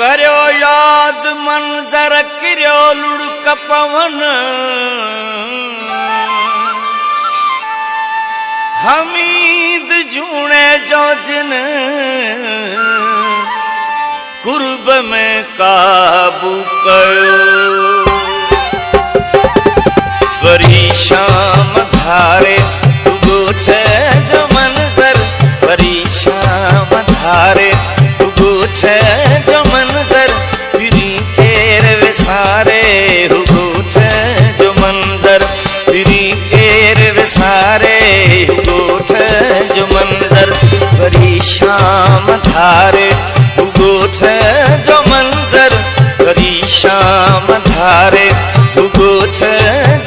करो याद मंजर किरो लुढ़क पवन हमीद जूने जो जिन कुर्ब में काबू कयो वरी शाम धारे गोठे जो मंजर वरी शाम धारे गोठे जो मंजर फिरी केर विसारे गोठे जो मंजर फिरी केर विसारे गोठे जो मंजर वरी शाम धारे गोठे जो मंजर वरी शाम धारे गोठे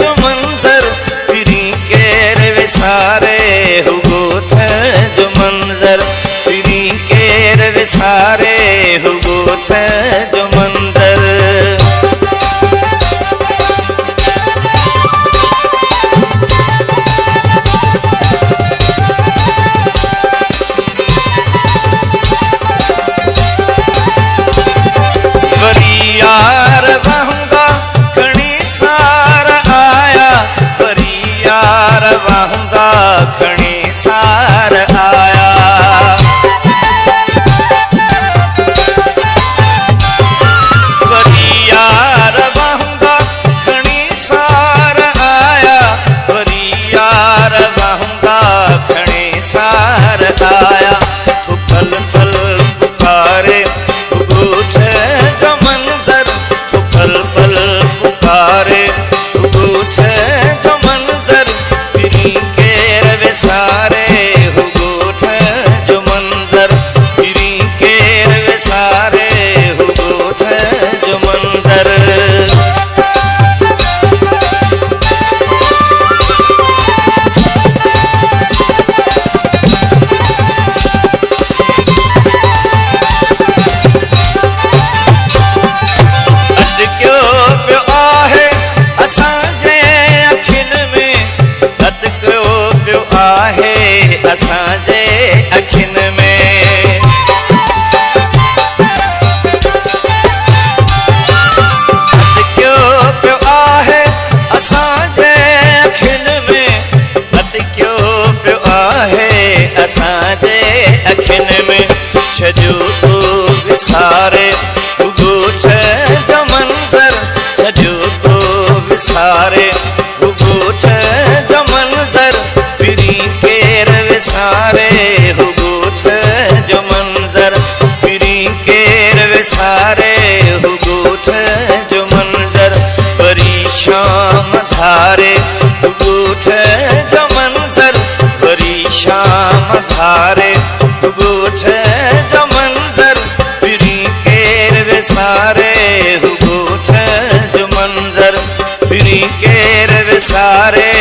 जो मंजर फिरी केर विसारे गोठे जो मंजर फिरी केर विसारे गोठे जो मंजर खणी सार आया वरी यार वहंगा खणी सार आया वरी यार वहंगा खणी सार आया तो पल पल पुकारे गोठे जो मंजर तो पल पल पुकारे गोठे जो मंजर सारे गोठे जो मंजर फिरी केर विसारे गोठे जो मंजर अटक्यो पियो आहे असांजे अखियुनि में अटक्यो पियो आहे असांजे अखियुनि में अटक्यो पियो आहे असांजे अखियुनि में अटक्यो पियो आहे असांजे अखियुनि में छॾियो विसारे गोठे जो मंजर छॾियो विसारे गोठे जो मंजर फिरी केर विसारे गोठे जो मंजर फिरी केर विसारे गोठे जो मंजर वरी शाम धारे गोठे जो मंजर वरी शाम धारे गोठे जो मंजर फिरी केर विसारे गोठे जो मंजर फिरी केर विसारे